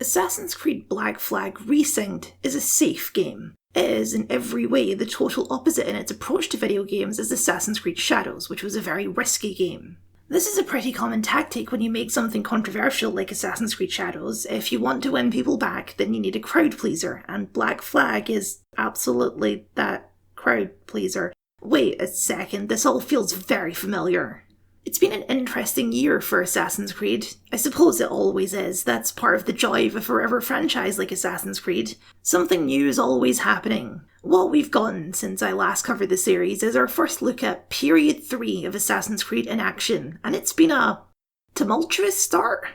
Assassin's Creed Black Flag Resynced is a safe game. It is, in every way, the total opposite in its approach to video games as Assassin's Creed Shadows, which was a very risky game. This is a pretty common tactic when you make something controversial like Assassin's Creed Shadows. If you want to win people back, then you need a crowd pleaser, and Black Flag is absolutely that crowd pleaser. Wait a second, this all feels very familiar. It's been an interesting year for Assassin's Creed. I suppose it always is. That's part of the joy of a forever franchise like Assassin's Creed. Something new is always happening. What we've gotten since I last covered the series is our first look at Period 3 of Assassin's Creed in action, and it's been a tumultuous start.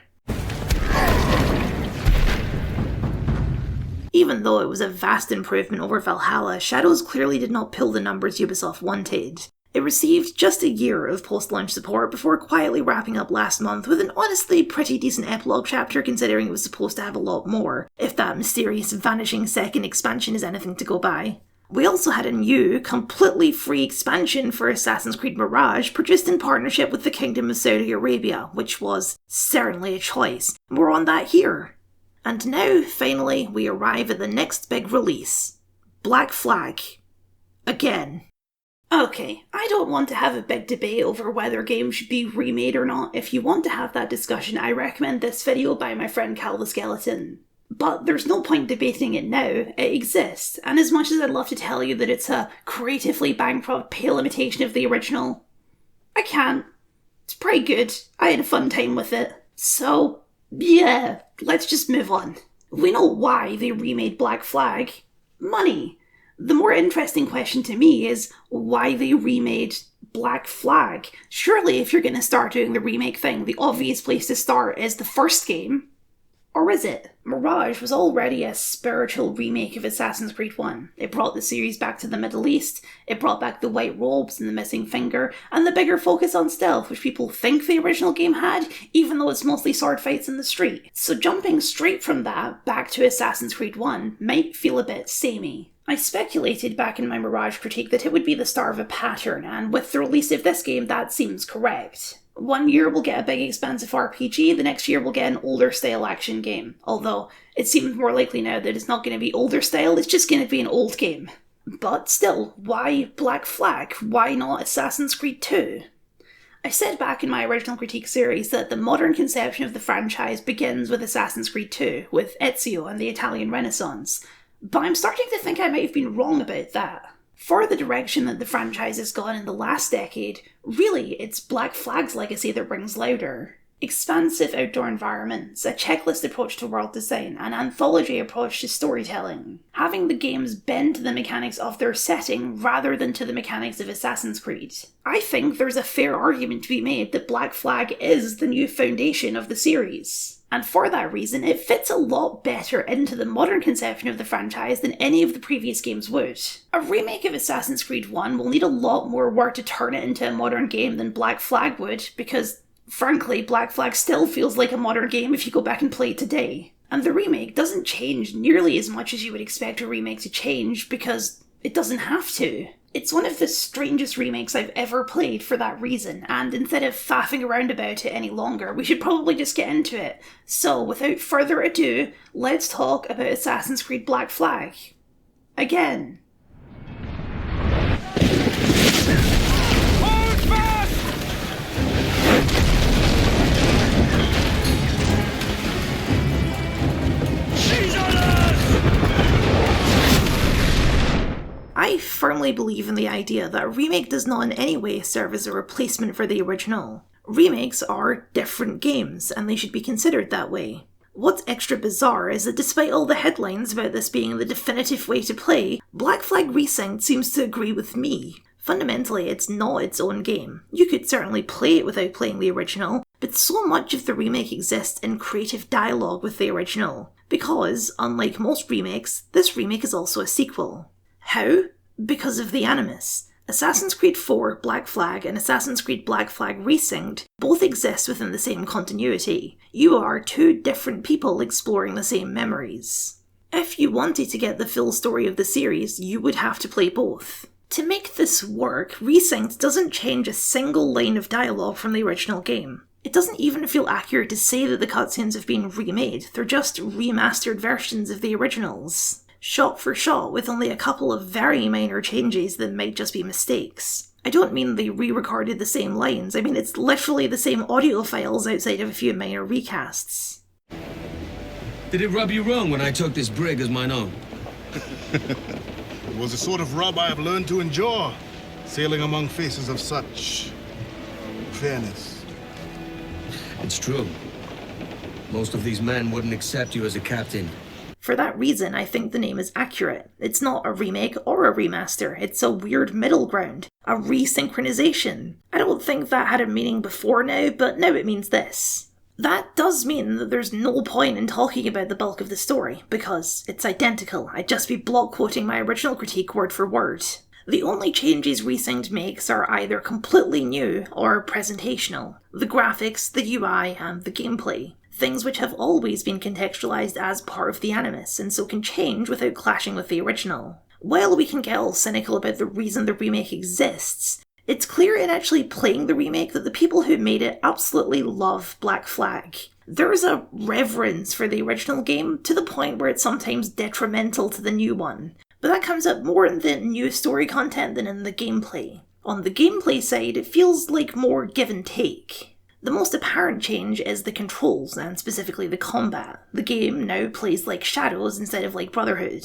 Even though it was a vast improvement over Valhalla, Shadows clearly did not pull the numbers Ubisoft wanted. It received just a year of post-launch support before quietly wrapping up last month with an honestly pretty decent epilogue chapter considering it was supposed to have a lot more, if that mysterious vanishing second expansion is anything to go by. We also had a new, completely free expansion for Assassin's Creed Mirage produced in partnership with the Kingdom of Saudi Arabia, which was certainly a choice. More on that here. And now, finally, we arrive at the next big release. Black Flag. Again. Okay, I don't want to have a big debate over whether games should be remade or not. If you want to have that discussion, I recommend this video by my friend Cal the Skeleton. But there's no point debating it now, it exists, and as much as I'd love to tell you that it's a creatively bankrupt pale imitation of the original, I can't. It's pretty good, I had a fun time with it. So, yeah, let's just move on. We know why they remade Black Flag. Money. The more interesting question to me is why they remade Black Flag. Surely if you're going to start doing the remake thing, the obvious place to start is the first game. Or is it? Mirage was already a spiritual remake of Assassin's Creed 1. It brought the series back to the Middle East, it brought back the white robes and the missing finger, and the bigger focus on stealth, which people think the original game had, even though it's mostly sword fights in the street. So jumping straight from that back to Assassin's Creed 1 might feel a bit samey. I speculated back in my Mirage critique that it would be the start of a pattern, and with the release of this game that seems correct. 1 year we'll get a big expansive RPG, the next year we'll get an older style action game. Although, it seems more likely now that it's not going to be older style, it's just going to be an old game. But still, why Black Flag? Why not Assassin's Creed 2? I said back in my original critique series that the modern conception of the franchise begins with Assassin's Creed 2, with Ezio and the Italian Renaissance. But I'm starting to think I might have been wrong about that. For the direction that the franchise has gone in the last decade, really it's Black Flag's legacy that rings louder. Expansive outdoor environments, a checklist approach to world design, an anthology approach to storytelling. Having the games bend to the mechanics of their setting rather than to the mechanics of Assassin's Creed. I think there's a fair argument to be made that Black Flag is the new foundation of the series. And for that reason, it fits a lot better into the modern conception of the franchise than any of the previous games would. A remake of Assassin's Creed 1 will need a lot more work to turn it into a modern game than Black Flag would, because, frankly, Black Flag still feels like a modern game if you go back and play it today. And the remake doesn't change nearly as much as you would expect a remake to change, because it doesn't have to. It's one of the strangest remakes I've ever played for that reason, and instead of faffing around about it any longer, we should probably just get into it. So, without further ado, let's talk about Assassin's Creed Black Flag. Again. Hold fast! She's on us! I firmly believe in the idea that a remake does not in any way serve as a replacement for the original. Remakes are different games, and they should be considered that way. What's extra bizarre is that despite all the headlines about this being the definitive way to play, Black Flag Resynced seems to agree with me. Fundamentally, it's not its own game. You could certainly play it without playing the original, but so much of the remake exists in creative dialogue with the original. Because, unlike most remakes, this remake is also a sequel. How? Because of the Animus. Assassin's Creed 4 Black Flag and Assassin's Creed Black Flag Resynced both exist within the same continuity. You are two different people exploring the same memories. If you wanted to get the full story of the series, you would have to play both. To make this work, Resynced doesn't change a single line of dialogue from the original game. It doesn't even feel accurate to say that the cutscenes have been remade, they're just remastered versions of the originals. Shot for shot, with only a couple of very minor changes that might just be mistakes. I don't mean they re-recorded the same lines, I mean it's literally the same audio files outside of a few minor recasts. Did it rub you wrong when I took this brig as mine own? It was a sort of rub I have learned to endure, sailing among faces of such fairness. It's true. Most of these men wouldn't accept you as a captain. For that reason, I think the name is accurate. It's not a remake or a remaster, it's a weird middle ground, a resynchronization. I don't think that had a meaning before now, but now it means this. That does mean that there's no point in talking about the bulk of the story, because it's identical. I'd just be block quoting my original critique word for word. The only changes Resynced makes are either completely new or presentational. The graphics, the UI, and the gameplay. Things which have always been contextualized as part of the animus, and so can change without clashing with the original. While we can get all cynical about the reason the remake exists, it's clear in actually playing the remake that the people who made it absolutely love Black Flag. There is a reverence for the original game to the point where it's sometimes detrimental to the new one, but that comes up more in the new story content than in the gameplay. On the gameplay side, it feels like more give and take. The most apparent change is the controls, and specifically the combat. The game now plays like Shadows instead of like Brotherhood.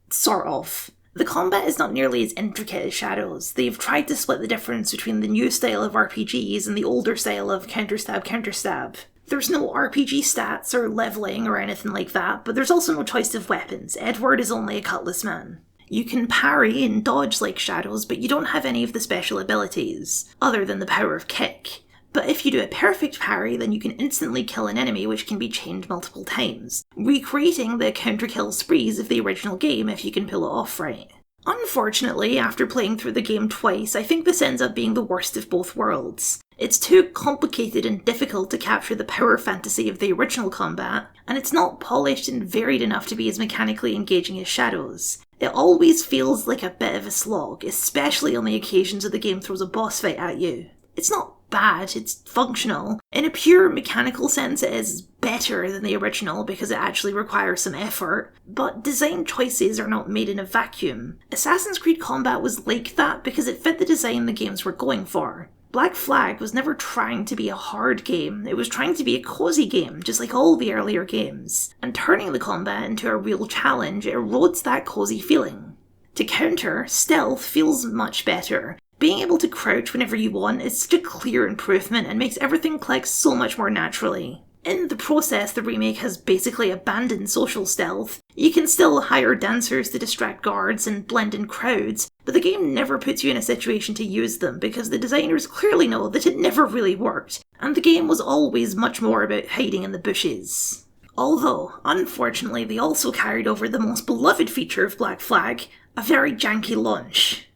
Sort of. The combat is not nearly as intricate as Shadows. They've tried to split the difference between the new style of RPGs and the older style of counter-stab. There's no RPG stats or leveling or anything like that, but there's also no choice of weapons. Edward is only a cutlass man. You can parry and dodge like Shadows, but you don't have any of the special abilities, other than the power of kick. But if you do a perfect parry, then you can instantly kill an enemy which can be chained multiple times, recreating the counter-kill sprees of the original game if you can pull it off right. Unfortunately, after playing through the game twice, I think this ends up being the worst of both worlds. It's too complicated and difficult to capture the power fantasy of the original combat, and it's not polished and varied enough to be as mechanically engaging as Shadows. It always feels like a bit of a slog, especially on the occasions that the game throws a boss fight at you. It's not bad, it's functional. In a pure mechanical sense, it is better than the original because it actually requires some effort, but design choices are not made in a vacuum. Assassin's Creed Combat was like that because it fit the design the games were going for. Black Flag was never trying to be a hard game, it was trying to be a cozy game, just like all the earlier games. And turning the combat into a real challenge erodes that cozy feeling. To counter, stealth feels much better. Being able to crouch whenever you want is such a clear improvement and makes everything click so much more naturally. In the process, the remake has basically abandoned social stealth. You can still hire dancers to distract guards and blend in crowds, but the game never puts you in a situation to use them because the designers clearly know that it never really worked, and the game was always much more about hiding in the bushes. Although, unfortunately, they also carried over the most beloved feature of Black Flag, a very janky launch.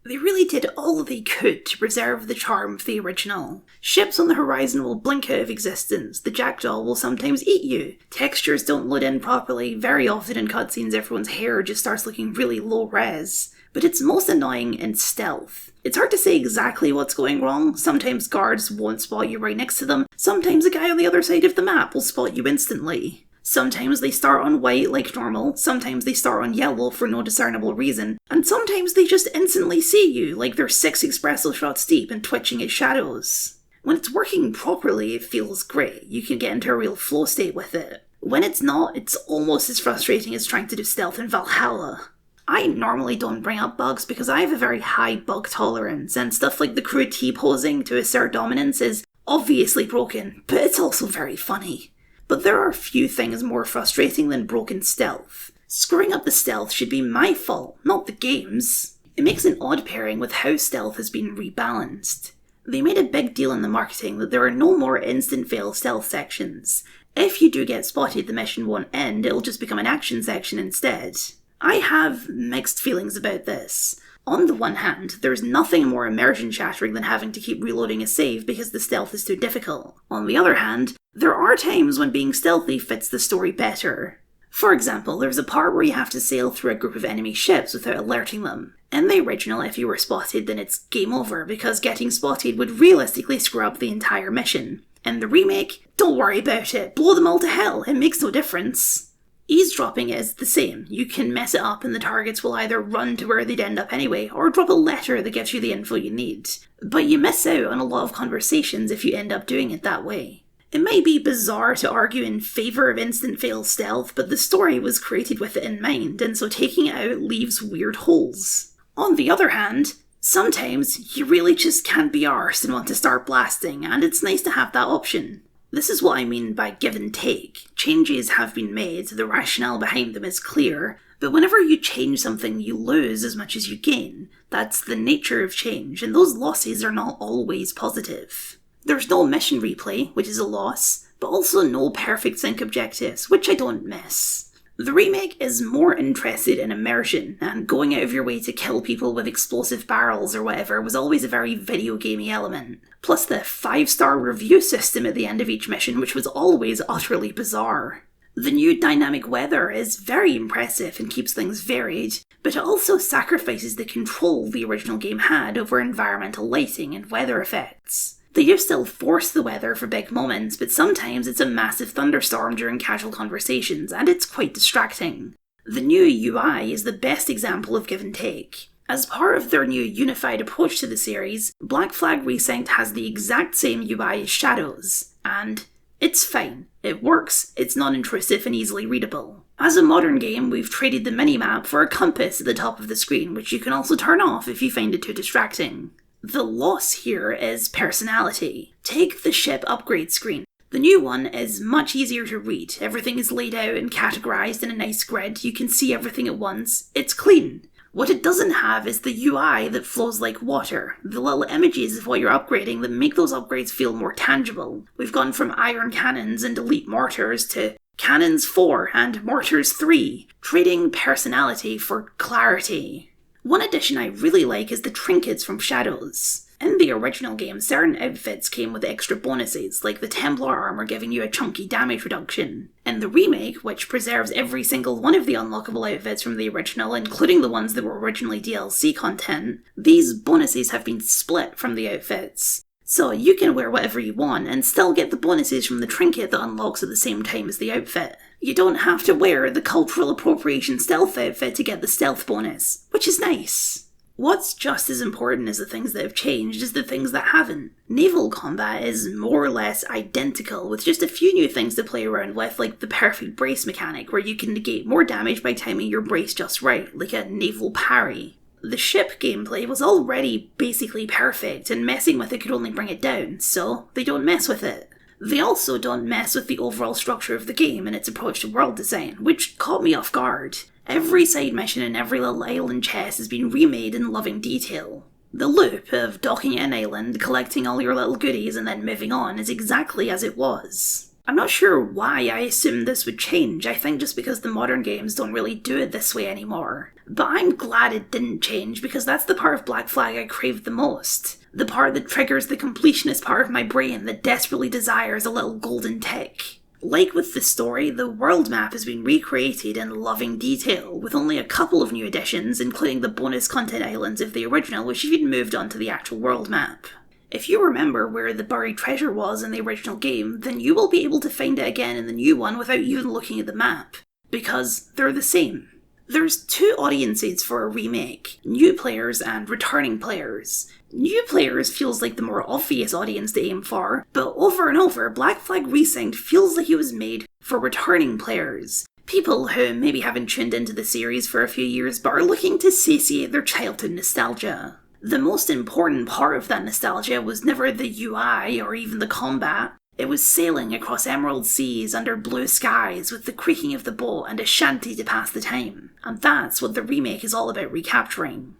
They really did all they could to preserve the charm of the original. Ships on the horizon will blink out of existence, the jackdaw will sometimes eat you, textures don't load in properly, very often in cutscenes everyone's hair just starts looking really low res. But it's most annoying in stealth. It's hard to say exactly what's going wrong. Sometimes guards won't spot you right next to them, sometimes a guy on the other side of the map will spot you instantly. Sometimes they start on white like normal, sometimes they start on yellow for no discernible reason, and sometimes they just instantly see you, like they're 6 espresso shots deep and twitching as shadows. When it's working properly, it feels great. You can get into a real flow state with it. When it's not, it's almost as frustrating as trying to do stealth in Valhalla. I normally don't bring up bugs because I have a very high bug tolerance, and stuff like the crew T-posing to assert dominance is obviously broken, but it's also very funny. But there are few things more frustrating than broken stealth. Screwing up the stealth should be my fault, not the game's. It makes an odd pairing with how stealth has been rebalanced. They made a big deal in the marketing that there are no more instant fail stealth sections. If you do get spotted, the mission won't end, it'll just become an action section instead. I have mixed feelings about this. On the one hand, there's nothing more immersion shattering than having to keep reloading a save because the stealth is too difficult. On the other hand, there are times when being stealthy fits the story better. For example, there's a part where you have to sail through a group of enemy ships without alerting them. In the original, if you were spotted, then it's game over, because getting spotted would realistically screw up the entire mission. In the remake, don't worry about it, blow them all to hell, it makes no difference. Eavesdropping is the same. You can mess it up and the targets will either run to where they'd end up anyway, or drop a letter that gives you the info you need. But you miss out on a lot of conversations if you end up doing it that way. It might be bizarre to argue in favour of instant fail stealth, but the story was created with it in mind, and so taking it out leaves weird holes. On the other hand, sometimes you really just can't be arsed and want to start blasting, and it's nice to have that option. This is what I mean by give and take. Changes have been made, the rationale behind them is clear, but whenever you change something you lose as much as you gain. That's the nature of change, and those losses are not always positive. There's no mission replay, which is a loss, but also no perfect sync objectives, which I don't miss. The remake is more interested in immersion, and going out of your way to kill people with explosive barrels or whatever was always a very video gamey element. Plus the 5-star review system at the end of each mission, which was always utterly bizarre. The new dynamic weather is very impressive and keeps things varied, but it also sacrifices the control the original game had over environmental lighting and weather effects. They do still force the weather for big moments, but sometimes it's a massive thunderstorm during casual conversations, and it's quite distracting. The new UI is the best example of give and take. As part of their new unified approach to the series, Black Flag Resynced has the exact same UI as Shadows, and it's fine. It works, it's non-intrusive and easily readable. As a modern game, we've traded the minimap for a compass at the top of the screen, which you can also turn off if you find it too distracting. The loss here is personality. Take the ship upgrade screen. The new one is much easier to read. Everything is laid out and categorised in a nice grid. You can see everything at once. It's clean. What it doesn't have is the UI that flows like water. The little images of what you're upgrading that make those upgrades feel more tangible. We've gone from iron cannons and elite mortars to cannons 4 and mortars 3, trading personality for clarity. One addition I really like is the trinkets from Shadows. In the original game, certain outfits came with extra bonuses, like the Templar armor giving you a chunky damage reduction. In the remake, which preserves every single one of the unlockable outfits from the original, including the ones that were originally DLC content, these bonuses have been split from the outfits. So you can wear whatever you want and still get the bonuses from the trinket that unlocks at the same time as the outfit. You don't have to wear the cultural appropriation stealth outfit to get the stealth bonus, which is nice. What's just as important as the things that have changed is the things that haven't. Naval combat is more or less identical, with just a few new things to play around with, like the perfect brace mechanic, where you can negate more damage by timing your brace just right, like a naval parry. The ship gameplay was already basically perfect, and messing with it could only bring it down, so they don't mess with it. They also don't mess with the overall structure of the game and its approach to world design, which caught me off guard. Every side mission and every little island chest has been remade in loving detail. The loop of docking at an island, collecting all your little goodies and then moving on is exactly as it was. I'm not sure why I assumed this would change. I think just because the modern games don't really do it this way anymore. But I'm glad it didn't change, because that's the part of Black Flag I craved the most. The part that triggers the completionist part of my brain that desperately desires a little golden tick. Like with the story, the world map has been recreated in loving detail, with only a couple of new additions, including the bonus content islands of the original, which have been moved onto the actual world map. If you remember where the buried treasure was in the original game, then you will be able to find it again in the new one without even looking at the map, because they're the same. There's two audiences for a remake, new players and returning players. New players feels like the more obvious audience to aim for, but over and over, Black Flag Resynced feels like it was made for returning players. People who maybe haven't tuned into the series for a few years but are looking to satiate their childhood nostalgia. The most important part of that nostalgia was never the UI or even the combat. It was sailing across emerald seas under blue skies with the creaking of the boat and a shanty to pass the time. And that's what the remake is all about recapturing.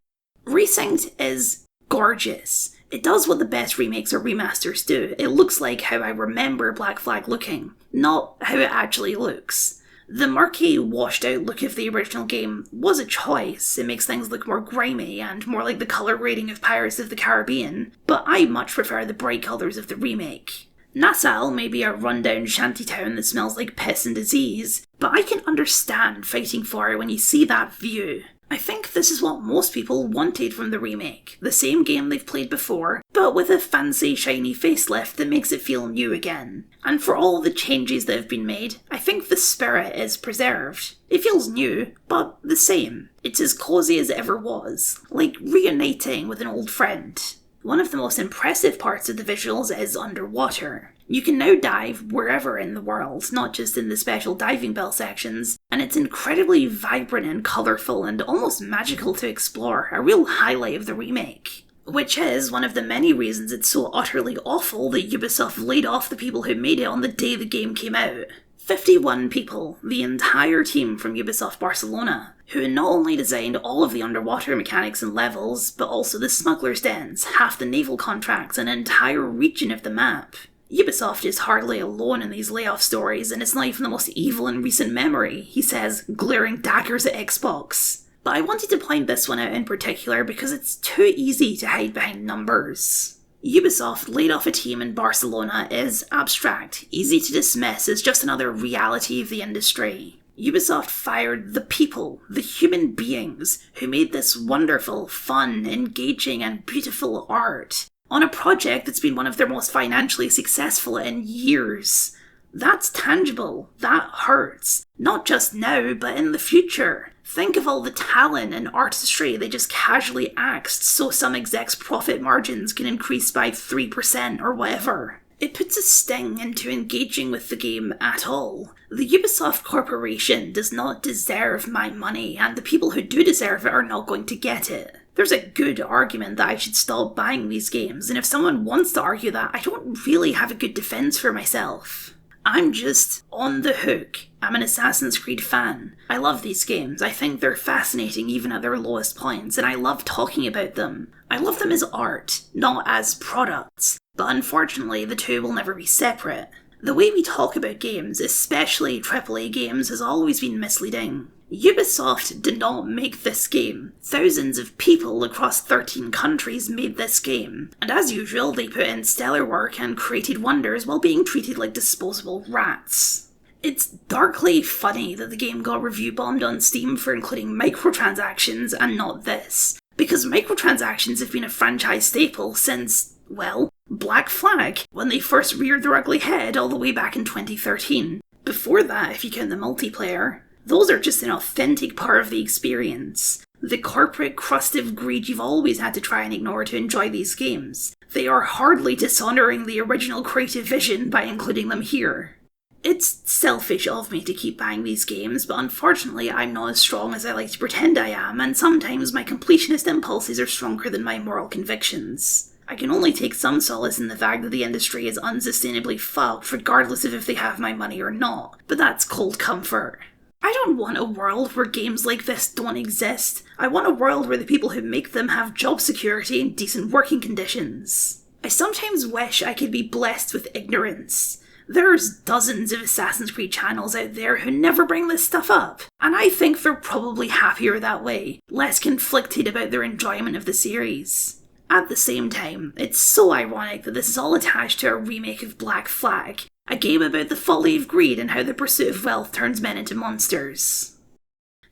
Resynced is gorgeous. It does what the best remakes or remasters do. It looks like how I remember Black Flag looking, not how it actually looks. The murky, washed-out look of the original game was a choice. It makes things look more grimy and more like the colour grading of Pirates of the Caribbean, but I much prefer the bright colours of the remake. Nassau may be a rundown shantytown that smells like piss and disease, but I can understand fighting for it when you see that view. I think this is what most people wanted from the remake, the same game they've played before, but with a fancy shiny facelift that makes it feel new again. And for all the changes that have been made, I think the spirit is preserved. It feels new, but the same. It's as cozy as it ever was, like reuniting with an old friend. One of the most impressive parts of the visuals is underwater. You can now dive wherever in the world, not just in the special diving bell sections, and it's incredibly vibrant and colourful and almost magical to explore, a real highlight of the remake. Which is one of the many reasons it's so utterly awful that Ubisoft laid off the people who made it on the day the game came out. 51 people, the entire team from Ubisoft Barcelona, who not only designed all of the underwater mechanics and levels, but also the smugglers' dens, half the naval contracts, and an entire region of the map. Ubisoft is hardly alone in these layoff stories, and it's not even the most evil in recent memory, he says, glaring daggers at Xbox. But I wanted to point this one out in particular because it's too easy to hide behind numbers. Ubisoft laid off a team in Barcelona is abstract, easy to dismiss as just another reality of the industry. Ubisoft fired the people, the human beings, who made this wonderful, fun, engaging and beautiful art, on a project that's been one of their most financially successful in years. That's tangible, that hurts, not just now, but in the future. Think of all the talent and artistry they just casually axed so some execs' profit margins can increase by 3% or whatever. It puts a sting into engaging with the game at all. The Ubisoft Corporation does not deserve my money, and the people who do deserve it are not going to get it. There's a good argument that I should stop buying these games, and if someone wants to argue that, I don't really have a good defense for myself. I'm just on the hook. I'm an Assassin's Creed fan. I love these games. I think they're fascinating even at their lowest points, and I love talking about them. I love them as art, not as products. But unfortunately, the two will never be separate. The way we talk about games, especially AAA games, has always been misleading. Ubisoft did not make this game. Thousands of people across 13 countries made this game, and as usual they put in stellar work and created wonders while being treated like disposable rats. It's darkly funny that the game got review bombed on Steam for including microtransactions and not this, because microtransactions have been a franchise staple since, well, Black Flag, when they first reared their ugly head all the way back in 2013. Before that, if you count the multiplayer, those are just an authentic part of the experience. The corporate crust of greed you've always had to try and ignore to enjoy these games. They are hardly dishonouring the original creative vision by including them here. It's selfish of me to keep buying these games, but unfortunately I'm not as strong as I like to pretend I am, and sometimes my completionist impulses are stronger than my moral convictions. I can only take some solace in the fact that the industry is unsustainably fucked regardless of if they have my money or not, but that's cold comfort. I don't want a world where games like this don't exist. I want a world where the people who make them have job security and decent working conditions. I sometimes wish I could be blessed with ignorance. There's dozens of Assassin's Creed channels out there who never bring this stuff up, and I think they're probably happier that way, less conflicted about their enjoyment of the series. At the same time, it's so ironic that this is all attached to a remake of Black Flag, a game about the folly of greed and how the pursuit of wealth turns men into monsters.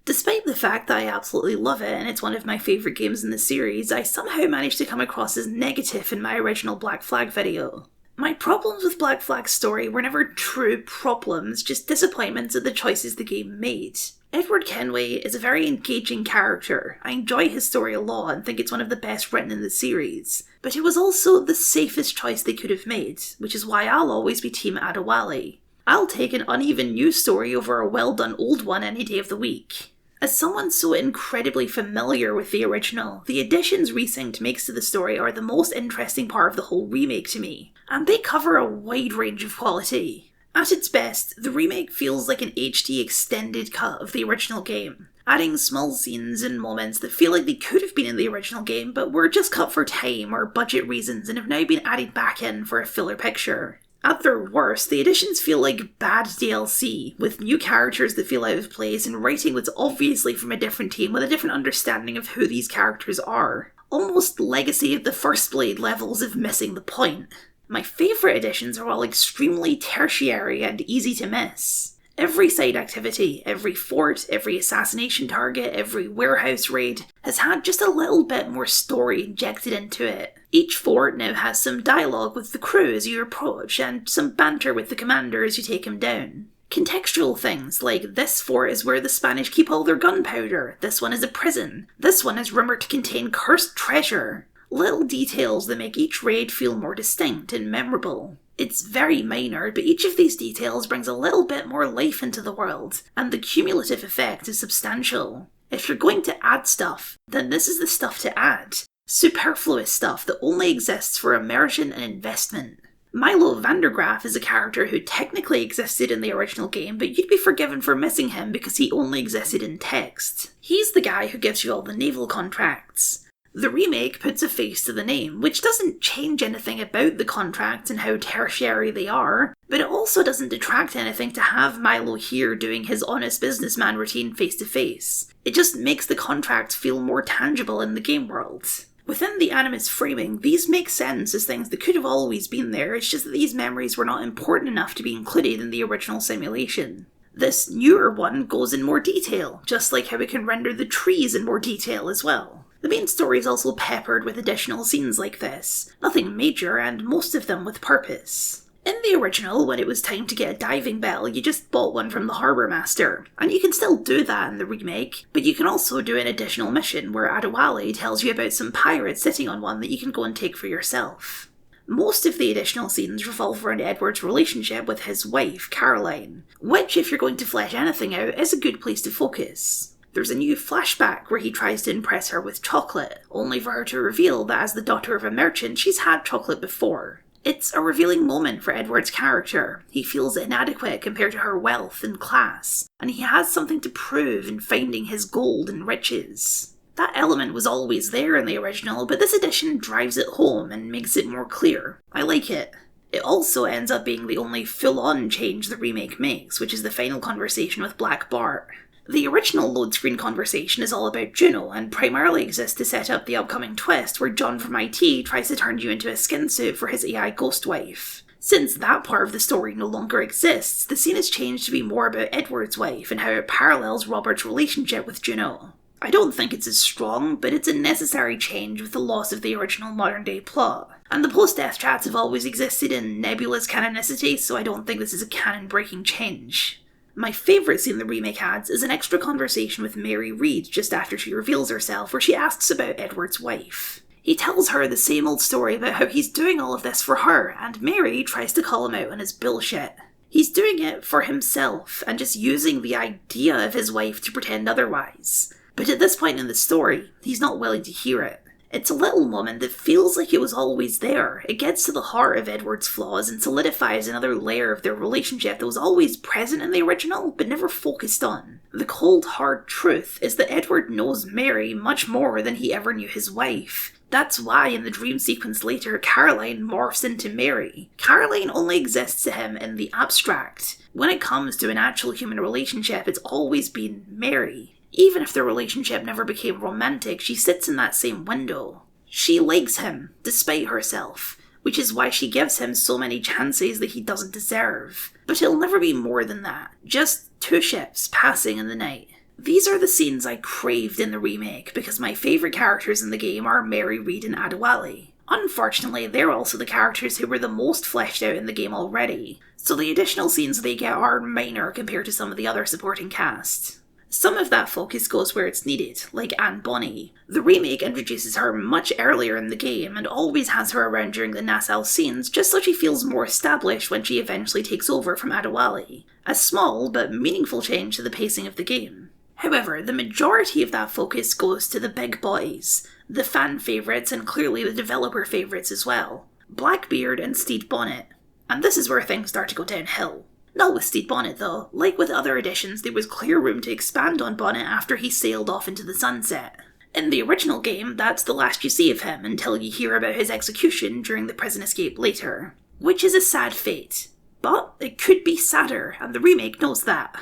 Despite the fact that I absolutely love it and it's one of my favourite games in the series, I somehow managed to come across as negative in my original Black Flag video. My problems with Black Flag's story were never true problems, just disappointments at the choices the game made. Edward Kenway is a very engaging character. I enjoy his story a lot and think it's one of the best written in the series. But it was also the safest choice they could have made, which is why I'll always be Team Adewale. I'll take an uneven new story over a well-done old one any day of the week. As someone so incredibly familiar with the original, the additions Resynced makes to the story are the most interesting part of the whole remake to me, and they cover a wide range of quality. At its best, the remake feels like an HD extended cut of the original game, adding small scenes and moments that feel like they could have been in the original game but were just cut for time or budget reasons and have now been added back in for a fuller picture. At their worst, the additions feel like bad DLC, with new characters that feel out of place and writing that's obviously from a different team with a different understanding of who these characters are. Almost Legacy of the First Blade levels of missing the point. My favourite additions are all extremely tertiary and easy to miss. Every side activity, every fort, every assassination target, every warehouse raid has had just a little bit more story injected into it. Each fort now has some dialogue with the crew as you approach, and some banter with the commander as you take him down. Contextual things like, this fort is where the Spanish keep all their gunpowder, this one is a prison, this one is rumoured to contain cursed treasure. Little details that make each raid feel more distinct and memorable. It's very minor, but each of these details brings a little bit more life into the world, and the cumulative effect is substantial. If you're going to add stuff, then this is the stuff to add. Superfluous stuff that only exists for immersion and investment. Milo Vandergraaf is a character who technically existed in the original game, but you'd be forgiven for missing him because he only existed in text. He's the guy who gives you all the naval contracts. The remake puts a face to the name, which doesn't change anything about the contracts and how tertiary they are, but it also doesn't detract anything to have Milo here doing his honest businessman routine face to face. It just makes the contracts feel more tangible in the game world. Within the Animus framing, these make sense as things that could have always been there, it's just that these memories were not important enough to be included in the original simulation. This newer one goes in more detail, just like how we can render the trees in more detail as well. The main story is also peppered with additional scenes like this, nothing major and most of them with purpose. In the original, when it was time to get a diving bell, you just bought one from the harbour master, and you can still do that in the remake, but you can also do an additional mission where Adewale tells you about some pirates sitting on one that you can go and take for yourself. Most of the additional scenes revolve around Edward's relationship with his wife, Caroline, which, if you're going to flesh anything out, is a good place to focus. There's a new flashback where he tries to impress her with chocolate, only for her to reveal that as the daughter of a merchant, she's had chocolate before. It's a revealing moment for Edward's character. He feels inadequate compared to her wealth and class, and he has something to prove in finding his gold and riches. That element was always there in the original, but this edition drives it home and makes it more clear. I like it. It also ends up being the only full-on change the remake makes, which is the final conversation with Black Bart. The original load-screen conversation is all about Juno, and primarily exists to set up the upcoming twist where John from IT tries to turn you into a skin suit for his AI ghost wife. Since that part of the story no longer exists, the scene has changed to be more about Edward's wife and how it parallels Robert's relationship with Juno. I don't think it's as strong, but it's a necessary change with the loss of the original modern-day plot. And the post-death chats have always existed in Nebula's canonicity, so I don't think this is a canon-breaking change. My favourite scene the remake adds is an extra conversation with Mary Reed just after she reveals herself, where she asks about Edward's wife. He tells her the same old story about how he's doing all of this for her, and Mary tries to call him out on his bullshit. He's doing it for himself, and just using the idea of his wife to pretend otherwise. But at this point in the story, he's not willing to hear it. It's a little moment that feels like it was always there. It gets to the heart of Edward's flaws and solidifies another layer of their relationship that was always present in the original, but never focused on. The cold, hard truth is that Edward knows Mary much more than he ever knew his wife. That's why in the dream sequence later, Caroline morphs into Mary. Caroline only exists to him in the abstract. When it comes to an actual human relationship, it's always been Mary. Even if their relationship never became romantic, she sits in that same window. She likes him, despite herself, which is why she gives him so many chances that he doesn't deserve. But it'll never be more than that. Just two ships passing in the night. These are the scenes I craved in the remake, because my favourite characters in the game are Mary Reed and Adewale. Unfortunately, they're also the characters who were the most fleshed out in the game already, so the additional scenes they get are minor compared to some of the other supporting cast. Some of that focus goes where it's needed, like Anne Bonny. The remake introduces her much earlier in the game and always has her around during the Nassau scenes just so she feels more established when she eventually takes over from Adewale. A small but meaningful change to the pacing of the game. However, the majority of that focus goes to the big boys, the fan favourites and clearly the developer favourites as well. Blackbeard and Stede Bonnet. And this is where things start to go downhill. Not with Stede Bonnet though. Like with other editions, there was clear room to expand on Bonnet after he sailed off into the sunset. In the original game, that's the last you see of him until you hear about his execution during the prison escape later. Which is a sad fate. But it could be sadder, and the remake knows that.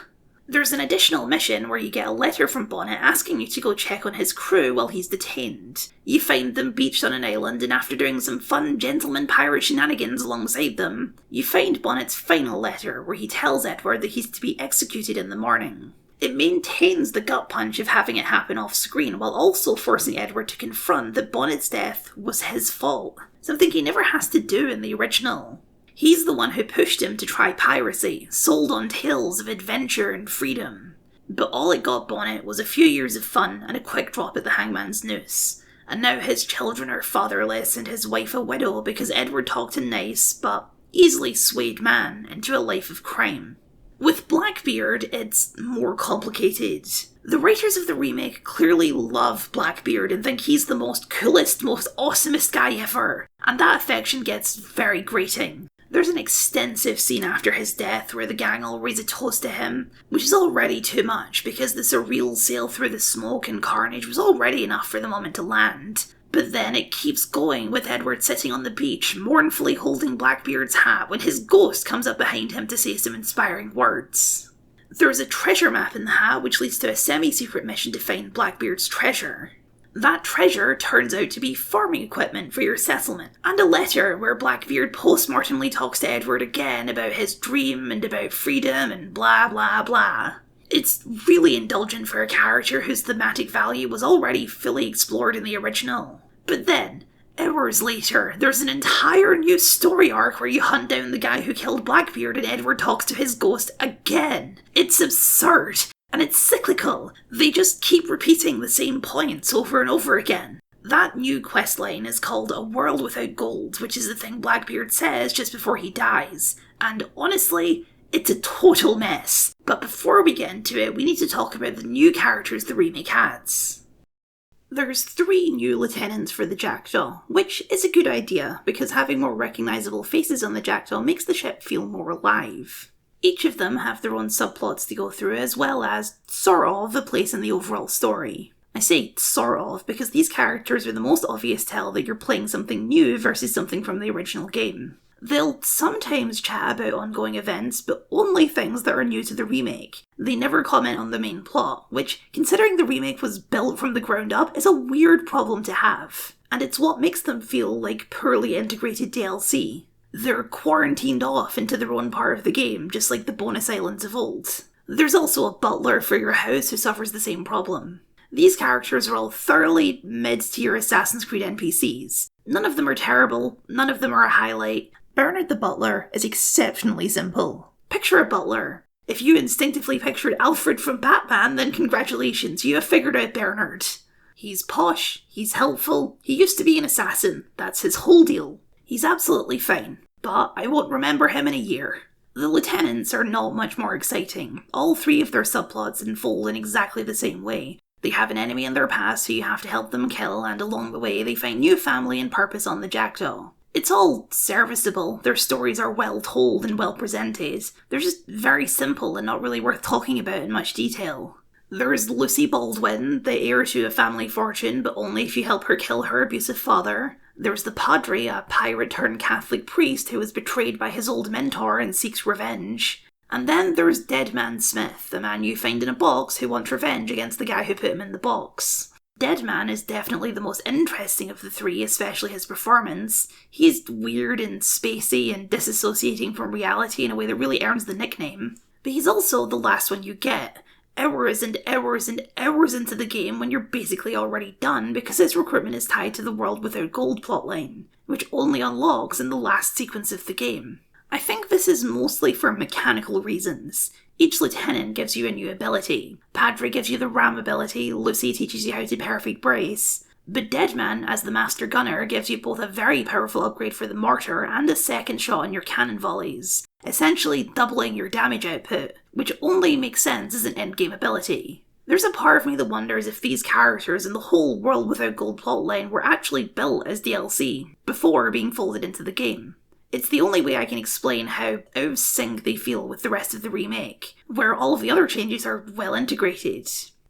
There's an additional mission where you get a letter from Bonnet asking you to go check on his crew while he's detained. You find them beached on an island, and after doing some fun gentleman pirate shenanigans alongside them, you find Bonnet's final letter where he tells Edward that he's to be executed in the morning. It maintains the gut punch of having it happen off screen while also forcing Edward to confront that Bonnet's death was his fault, something he never has to do in the original. He's the one who pushed him to try piracy, sold on tales of adventure and freedom. But all it got Bonnet was a few years of fun and a quick drop at the hangman's noose. And now his children are fatherless and his wife a widow because Edward talked a nice, but easily swayed man into a life of crime. With Blackbeard, it's more complicated. The writers of the remake clearly love Blackbeard and think he's the most coolest, most awesomest guy ever, and that affection gets very grating. There's an extensive scene after his death where the gang all raise a toast to him, which is already too much because the surreal sail through the smoke and carnage was already enough for the moment to land. But then it keeps going with Edward sitting on the beach, mournfully holding Blackbeard's hat when his ghost comes up behind him to say some inspiring words. There's a treasure map in the hat which leads to a semi-secret mission to find Blackbeard's treasure. That treasure turns out to be farming equipment for your settlement, and a letter where Blackbeard post-mortemly talks to Edward again about his dream and about freedom and blah blah blah. It's really indulgent for a character whose thematic value was already fully explored in the original. But then, hours later, there's an entire new story arc where you hunt down the guy who killed Blackbeard and Edward talks to his ghost again. It's absurd. And it's cyclical. They just keep repeating the same points over and over again. That new questline is called A World Without Gold, which is the thing Blackbeard says just before he dies. And honestly, it's a total mess. But before we get into it, we need to talk about the new characters the remake adds. There's 3 new lieutenants for the Jackdaw, which is a good idea, because having more recognisable faces on the Jackdaw makes the ship feel more alive. Each of them have their own subplots to go through, as well as, sort of, a place in the overall story. I say sort of because these characters are the most obvious tell that you're playing something new versus something from the original game. They'll sometimes chat about ongoing events, but only things that are new to the remake. They never comment on the main plot, which, considering the remake was built from the ground up, is a weird problem to have. And it's what makes them feel like poorly integrated DLC. They're quarantined off into their own part of the game, just like the bonus islands of old. There's also a butler for your house who suffers the same problem. These characters are all thoroughly mid-tier Assassin's Creed NPCs. None of them are terrible, none of them are a highlight. Bernard the Butler is exceptionally simple. Picture a butler. If you instinctively pictured Alfred from Batman, then congratulations, you have figured out Bernard. He's posh, he's helpful, he used to be an assassin, that's his whole deal. He's absolutely fine. But I won't remember him in a year. The lieutenants are not much more exciting. All 3 of their subplots unfold in exactly the same way. They have an enemy in their past who you have to help them kill, and along the way they find new family and purpose on the Jackdaw. It's all serviceable, their stories are well told and well presented. They're just very simple and not really worth talking about in much detail. There's Lucy Baldwin, the heir to a family fortune, but only if you help her kill her abusive father. There's the Padre, a pirate-turned-Catholic priest who was betrayed by his old mentor and seeks revenge. And then there's Dead Man Smith, the man you find in a box who wants revenge against the guy who put him in the box. Dead Man is definitely the most interesting of the 3, especially his performance. He's weird and spacey and disassociating from reality in a way that really earns the nickname. But he's also the last one you get. Hours and hours and hours into the game when you're basically already done because his recruitment is tied to the World Without Gold plotline, which only unlocks in the last sequence of the game. I think this is mostly for mechanical reasons. Each lieutenant gives you a new ability. Padre gives you the ram ability, Lucy teaches you how to perfect brace, but Deadman, as the master gunner, gives you both a very powerful upgrade for the mortar and a second shot on your cannon volleys, essentially doubling your damage output, which only makes sense as an endgame ability. There's a part of me that wonders if these characters and the whole World Without Gold plotline were actually built as DLC, before being folded into the game. It's the only way I can explain how out of sync they feel with the rest of the remake, where all of the other changes are well integrated.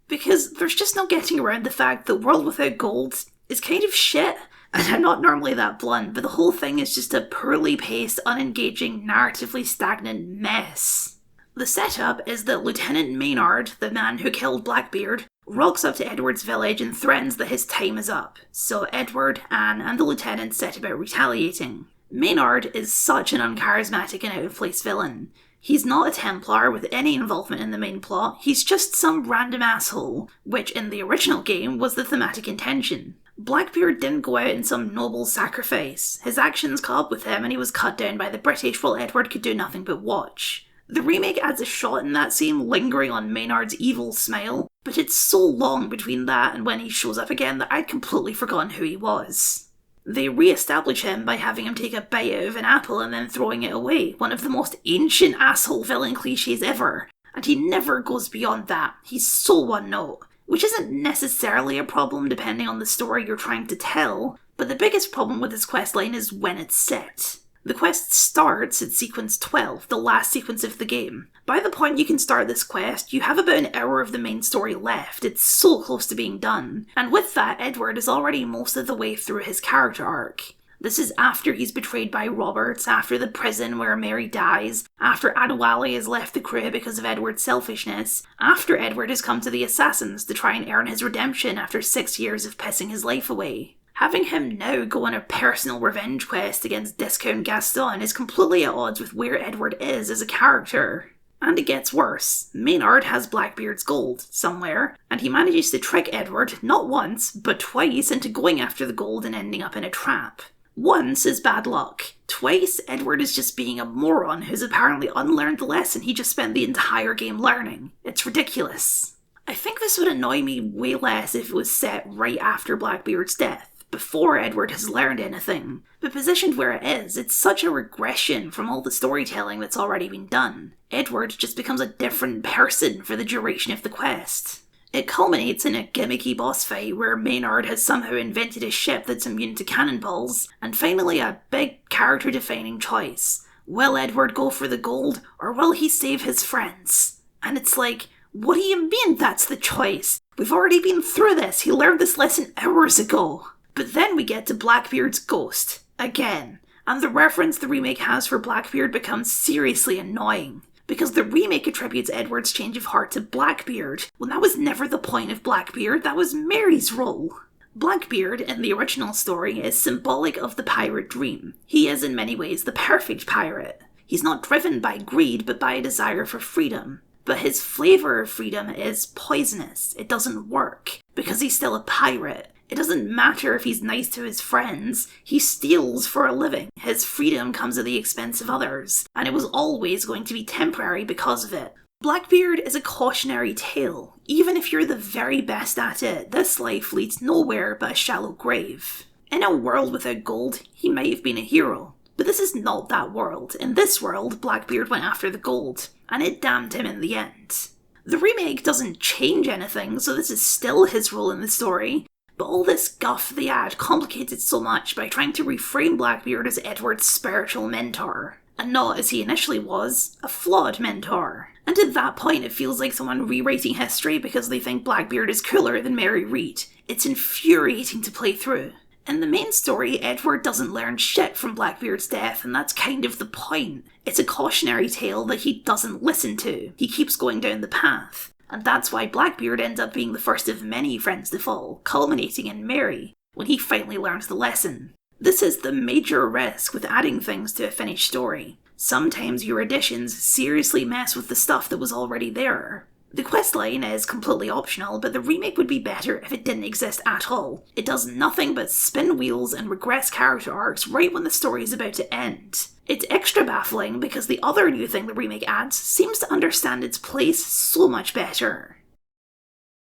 Because there's just no getting around the fact that World Without Gold is kind of shit, and I'm not normally that blunt, but the whole thing is just a poorly paced, unengaging, narratively stagnant mess. The setup is that Lieutenant Maynard, the man who killed Blackbeard, rocks up to Edward's village and threatens that his time is up, so Edward, Anne, and the lieutenant set about retaliating. Maynard is such an uncharismatic and out-of-place villain. He's not a Templar with any involvement in the main plot, he's just some random asshole, which in the original game was the thematic intention. Blackbeard didn't go out in some noble sacrifice. His actions caught up with him and he was cut down by the British while Edward could do nothing but watch. The remake adds a shot in that scene lingering on Maynard's evil smile, but it's so long between that and when he shows up again that I'd completely forgotten who he was. They re-establish him by having him take a bite out of an apple and then throwing it away, one of the most ancient asshole villain cliches ever, and he never goes beyond that. He's so one note, which isn't necessarily a problem depending on the story you're trying to tell, but the biggest problem with this questline is when it's set. The quest starts at sequence 12, the last sequence of the game. By the point you can start this quest, you have about an hour of the main story left. It's so close to being done. And with that, Edward is already most of the way through his character arc. This is after he's betrayed by Roberts, after the prison where Mary dies, after Adewale has left the crew because of Edward's selfishness, after Edward has come to the Assassins to try and earn his redemption after 6 years of pissing his life away. Having him now go on a personal revenge quest against Viscount Gaston is completely at odds with where Edward is as a character. And it gets worse. Maynard has Blackbeard's gold somewhere, and he manages to trick Edward not once, but twice into going after the gold and ending up in a trap. Once is bad luck. Twice, Edward is just being a moron who's apparently unlearned the lesson he just spent the entire game learning. It's ridiculous. I think this would annoy me way less if it was set right after Blackbeard's death, before Edward has learned anything. But positioned where it is, it's such a regression from all the storytelling that's already been done. Edward just becomes a different person for the duration of the quest. It culminates in a gimmicky boss fight where Maynard has somehow invented a ship that's immune to cannonballs, and finally a big character-defining choice. Will Edward go for the gold, or will he save his friends? And it's like, what do you mean that's the choice? We've already been through this, he learned this lesson hours ago. But then we get to Blackbeard's ghost, again, and the reference the remake has for Blackbeard becomes seriously annoying, because the remake attributes Edward's change of heart to Blackbeard, when that was never the point of Blackbeard, that was Mary's role. Blackbeard, in the original story, is symbolic of the pirate dream. He is in many ways the perfect pirate. He's not driven by greed, but by a desire for freedom. But his flavour of freedom is poisonous. It doesn't work, because he's still a pirate. It doesn't matter if he's nice to his friends, he steals for a living. His freedom comes at the expense of others, and it was always going to be temporary because of it. Blackbeard is a cautionary tale. Even if you're the very best at it, this life leads nowhere but a shallow grave. In a world without gold, he might have been a hero. But this is not that world. In this world, Blackbeard went after the gold, and it damned him in the end. The remake doesn't change anything, so this is still his role in the story. But all this guff they add complicates it so much by trying to reframe Blackbeard as Edward's spiritual mentor, and not, as he initially was, a flawed mentor. And at that point it feels like someone rewriting history because they think Blackbeard is cooler than Mary Read. It's infuriating to play through. In the main story, Edward doesn't learn shit from Blackbeard's death, and that's kind of the point. It's a cautionary tale that he doesn't listen to. He keeps going down the path. And that's why Blackbeard ends up being the first of many friends to fall, culminating in Mary, when he finally learns the lesson. This is the major risk with adding things to a finished story. Sometimes your additions seriously mess with the stuff that was already there. The questline is completely optional, but the remake would be better if it didn't exist at all. It does nothing but spin wheels and regress character arcs right when the story is about to end. It's extra baffling because the other new thing the remake adds seems to understand its place so much better.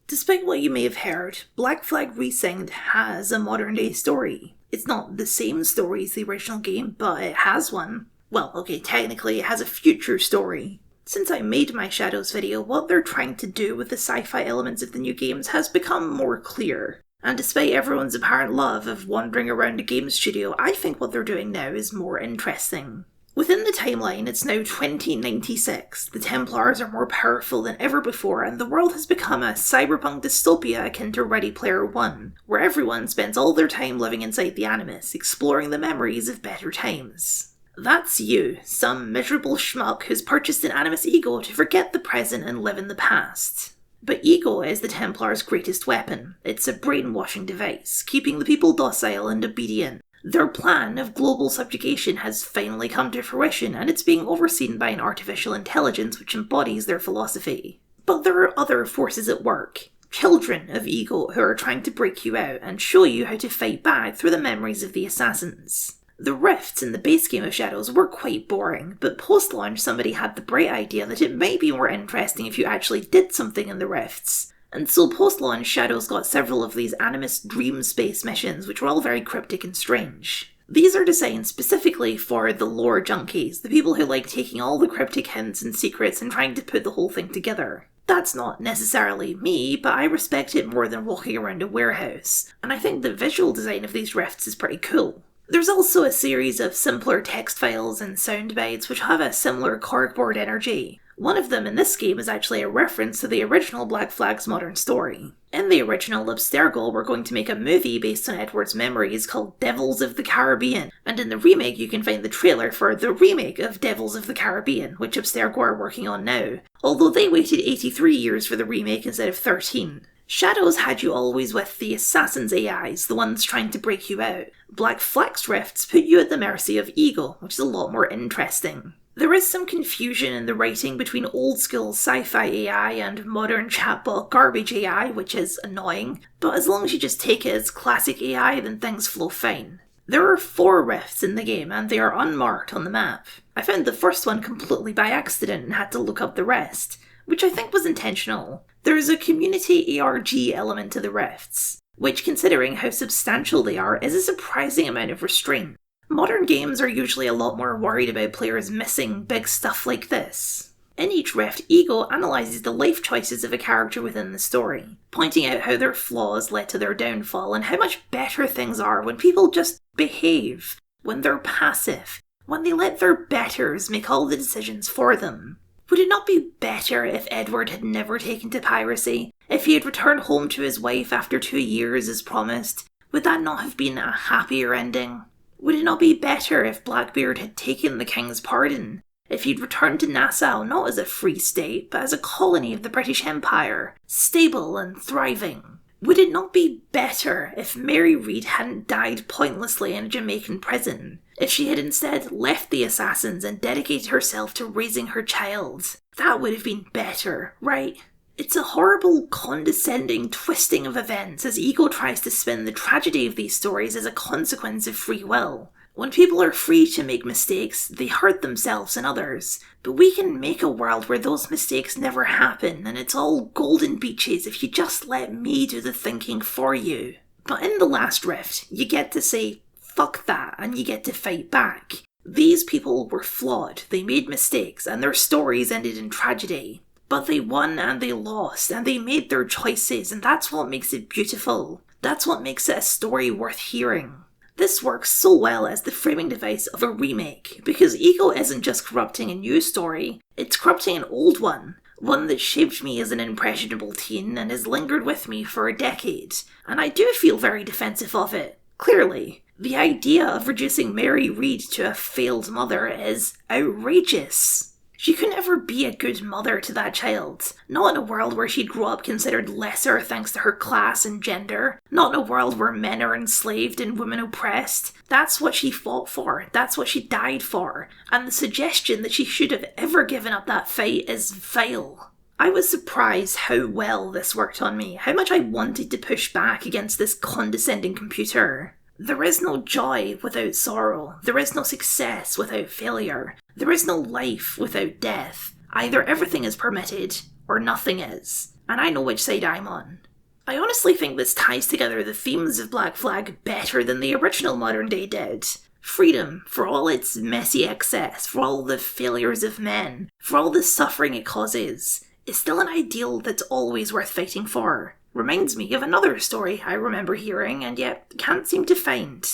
Despite what you may have heard, Black Flag Resynced has a modern day story. It's not the same story as the original game, but it has one. Well, okay, technically it has a future story. Since I made my Shadows video, what they're trying to do with the sci-fi elements of the new games has become more clear. And despite everyone's apparent love of wandering around a game studio, I think what they're doing now is more interesting. Within the timeline, it's now 2096, the Templars are more powerful than ever before, and the world has become a cyberpunk dystopia akin to Ready Player One, where everyone spends all their time living inside the Animus, exploring the memories of better times. That's you, some miserable schmuck who's purchased an animus ego to forget the present and live in the past. But ego is the Templars' greatest weapon. It's a brainwashing device, keeping the people docile and obedient. Their plan of global subjugation has finally come to fruition, and it's being overseen by an artificial intelligence which embodies their philosophy. But there are other forces at work. Children of ego who are trying to break you out and show you how to fight back through the memories of the assassins. The rifts in the base game of Shadows were quite boring, but post-launch somebody had the bright idea that it might be more interesting if you actually did something in the rifts. And so post-launch Shadows got several of these Animus Dream Space missions, which were all very cryptic and strange. These are designed specifically for the lore junkies, the people who like taking all the cryptic hints and secrets and trying to put the whole thing together. That's not necessarily me, but I respect it more than walking around a warehouse, and I think the visual design of these rifts is pretty cool. There's also a series of simpler text files and sound bites which have a similar corkboard energy. One of them in this game is actually a reference to the original Black Flag's modern story. In the original, Abstergo were going to make a movie based on Edward's memories called Devils of the Caribbean, and in the remake you can find the trailer for the remake of Devils of the Caribbean, which Abstergo are working on now, although they waited 83 years for the remake instead of 13. Shadows had you always with the Assassin's AIs, the ones trying to break you out. Black Flag's rifts put you at the mercy of ego, which is a lot more interesting. There is some confusion in the writing between old-school sci-fi AI and modern chatbot garbage AI, which is annoying, but as long as you just take it as classic AI, then things flow fine. There are 4 rifts in the game, and they are unmarked on the map. I found the first one completely by accident and had to look up the rest, which I think was intentional. There is a community ARG element to the rifts, which, considering how substantial they are, is a surprising amount of restraint. Modern games are usually a lot more worried about players missing big stuff like this. In each rift, Ego analyses the life choices of a character within the story, pointing out how their flaws led to their downfall and how much better things are when people just behave, when they're passive, when they let their betters make all the decisions for them. Would it not be better if Edward had never taken to piracy? If he had returned home to his wife after 2 years as promised? Would that not have been a happier ending? Would it not be better if Blackbeard had taken the king's pardon? If he'd returned to Nassau not as a free state, but as a colony of the British Empire, stable and thriving? Would it not be better if Mary Read hadn't died pointlessly in a Jamaican prison? If she had instead left the assassins and dedicated herself to raising her child? That would have been better, right? It's a horrible, condescending twisting of events as Ego tries to spin the tragedy of these stories as a consequence of free will. When people are free to make mistakes, they hurt themselves and others. But we can make a world where those mistakes never happen, and it's all golden beaches if you just let me do the thinking for you. But in the last rift, you get to say, fuck that, and you get to fight back. These people were flawed, they made mistakes, and their stories ended in tragedy. But they won and they lost, and they made their choices, and that's what makes it beautiful. That's what makes it a story worth hearing. This works so well as the framing device of a remake, because Ego isn't just corrupting a new story, it's corrupting an old one that shaped me as an impressionable teen and has lingered with me for a decade, and I do feel very defensive of it, clearly. The idea of reducing Mary Read to a failed mother is outrageous. She could never be a good mother to that child. Not in a world where she'd grow up considered lesser thanks to her class and gender. Not in a world where men are enslaved and women oppressed. That's what she fought for. That's what she died for. And the suggestion that she should have ever given up that fight is vile. I was surprised how well this worked on me, how much I wanted to push back against this condescending computer. There is no joy without sorrow. There is no success without failure. There is no life without death. Either everything is permitted, or nothing is. And I know which side I'm on. I honestly think this ties together the themes of Black Flag better than the original Modern Day did. Freedom, for all its messy excess, for all the failures of men, for all the suffering it causes, is still an ideal that's always worth fighting for. Reminds me of another story I remember hearing and yet can't seem to find.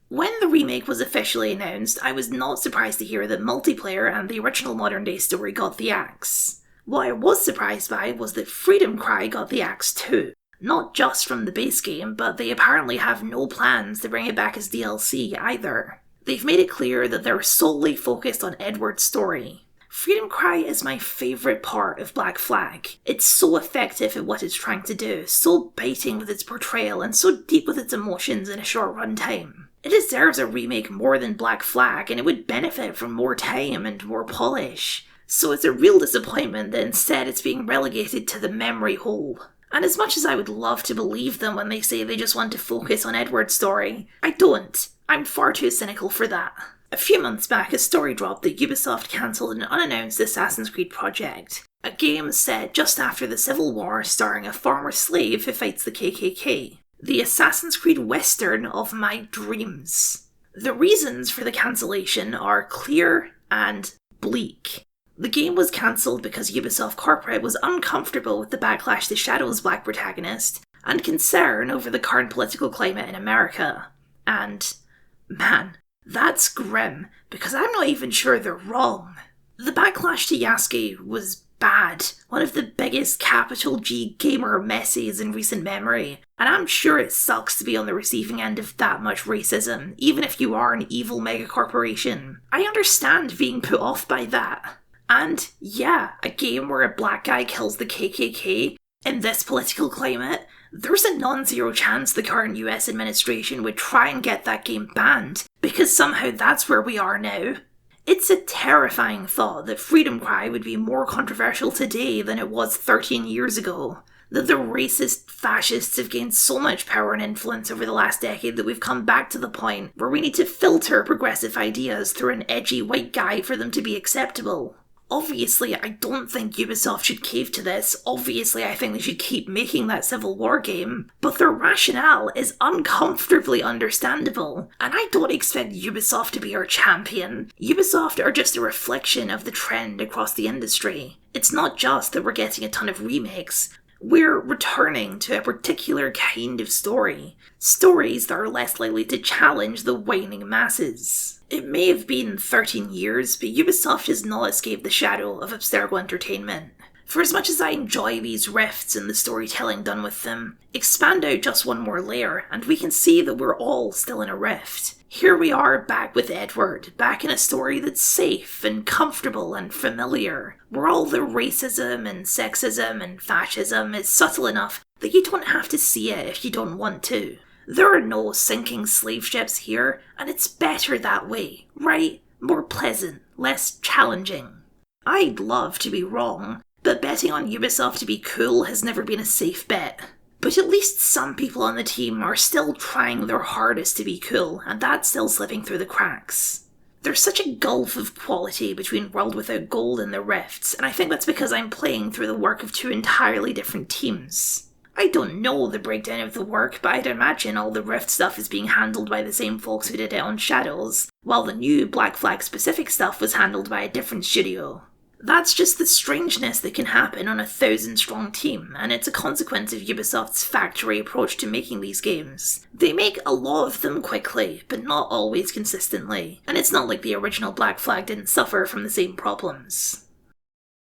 When the remake was officially announced, I was not surprised to hear that multiplayer and the original Modern Day story got the axe. What I was surprised by was that Freedom Cry got the axe too. Not just from the base game, but they apparently have no plans to bring it back as DLC either. They've made it clear that they're solely focused on Edward's story. Freedom Cry is my favourite part of Black Flag. It's so effective at what it's trying to do, so biting with its portrayal, and so deep with its emotions in a short runtime. It deserves a remake more than Black Flag, and it would benefit from more time and more polish. So it's a real disappointment that instead it's being relegated to the memory hole. And as much as I would love to believe them when they say they just want to focus on Edward's story, I don't. I'm far too cynical for that. A few months back, a story dropped that Ubisoft cancelled an unannounced Assassin's Creed project. A game set just after the Civil War starring a former slave who fights the KKK. The Assassin's Creed Western of my dreams. The reasons for the cancellation are clear and bleak. The game was cancelled because Ubisoft Corporate was uncomfortable with the backlash to Shadow's black protagonist, and concern over the current political climate in America. And, man, that's grim, because I'm not even sure they're wrong. The backlash to Yasuke was bad, one of the biggest capital G gamer messes in recent memory, and I'm sure it sucks to be on the receiving end of that much racism, even if you are an evil megacorporation. I understand being put off by that. And yeah, a game where a black guy kills the KKK in this political climate, there's a non-zero chance the current US administration would try and get that game banned, because somehow that's where we are now. It's a terrifying thought that Freedom Cry would be more controversial today than it was 13 years ago. That the racist fascists have gained so much power and influence over the last decade that we've come back to the point where we need to filter progressive ideas through an edgy white guy for them to be acceptable. Obviously, I don't think Ubisoft should cave to this. Obviously, I think they should keep making that Civil War game. But their rationale is uncomfortably understandable. And I don't expect Ubisoft to be our champion. Ubisoft are just a reflection of the trend across the industry. It's not just that we're getting a ton of remakes. We're returning to a particular kind of story. Stories that are less likely to challenge the waning masses. It may have been 13 years, but Ubisoft has not escaped the shadow of Abstergo Entertainment. For as much as I enjoy these rifts and the storytelling done with them, expand out just one more layer, and we can see that we're all still in a rift. Here we are back with Edward, back in a story that's safe and comfortable and familiar, where all the racism and sexism and fascism is subtle enough that you don't have to see it if you don't want to. There are no sinking slave ships here, and it's better that way, right? More pleasant, less challenging. I'd love to be wrong, but betting on Ubisoft to be cool has never been a safe bet. But at least some people on the team are still trying their hardest to be cool, and that's still slipping through the cracks. There's such a gulf of quality between World Without Gold and the Rifts, and I think that's because I'm playing through the work of two entirely different teams. I don't know the breakdown of the work, but I'd imagine all the Rift stuff is being handled by the same folks who did it on Shadows, while the new Black Flag specific stuff was handled by a different studio. That's just the strangeness that can happen on a 1,000-strong team, and it's a consequence of Ubisoft's factory approach to making these games. They make a lot of them quickly, but not always consistently, and it's not like the original Black Flag didn't suffer from the same problems.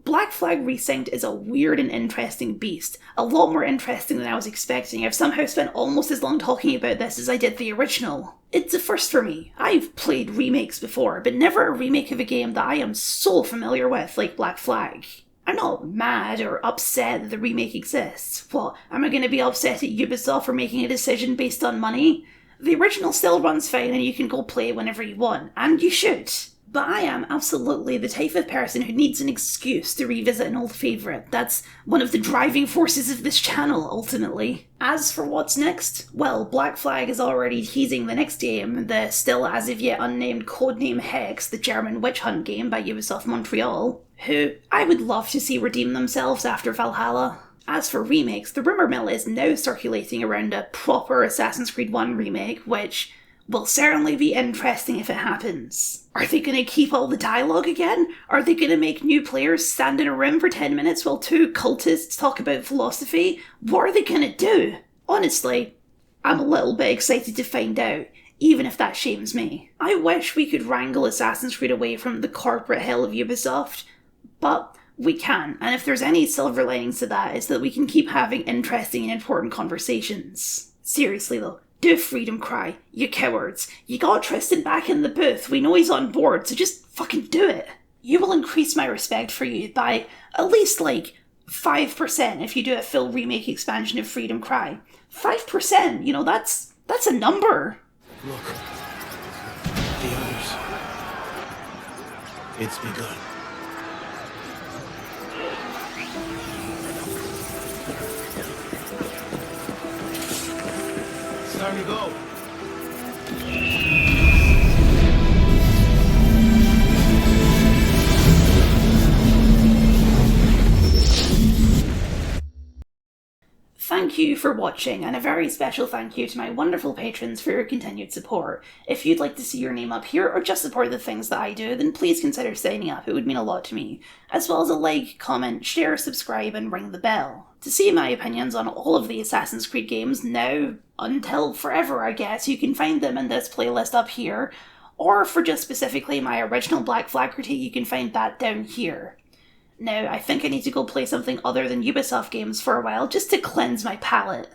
Black Flag Resynced is a weird and interesting beast, a lot more interesting than I was expecting. I've somehow spent almost as long talking about this as I did the original. It's a first for me. I've played remakes before, but never a remake of a game that I am so familiar with like Black Flag. I'm not mad or upset that the remake exists. What, am I going to be upset at Ubisoft for making a decision based on money? The original still runs fine and you can go play whenever you want, and you should. But I am absolutely the type of person who needs an excuse to revisit an old favourite. That's one of the driving forces of this channel, ultimately. As for what's next, well, Black Flag is already teasing the next game, the still as of yet unnamed codename Hex, the German witch hunt game by Ubisoft Montreal, who I would love to see redeem themselves after Valhalla. As for remakes, the rumour mill is now circulating around a proper Assassin's Creed 1 remake, which will certainly be interesting if it happens. Are they going to keep all the dialogue again? Are they going to make new players stand in a room for 10 minutes while two cultists talk about philosophy? What are they going to do? Honestly, I'm a little bit excited to find out, even if that shames me. I wish we could wrangle Assassin's Creed away from the corporate hell of Ubisoft, but we can, and if there's any silver linings to that, it's that we can keep having interesting and important conversations. Seriously though, Do a freedom cry, you cowards. You got Tristan back in the booth. We know he's on board, so just fucking do it. You will increase my respect for you by at least, 5% if you do a full remake expansion of Freedom Cry. 5%, that's a number. Look. The others. It's begun. It's time to go. Thank you for watching, and a very special thank you to my wonderful patrons for your continued support. If you'd like to see your name up here, or just support the things that I do, then please consider signing up, it would mean a lot to me. As well as a like, comment, share, subscribe, and ring the bell. To see my opinions on all of the Assassin's Creed games now, until forever I guess, you can find them in this playlist up here, or for just specifically my original Black Flag critique, you can find that down here. Now, I think I need to go play something other than Ubisoft games for a while, just to cleanse my palate.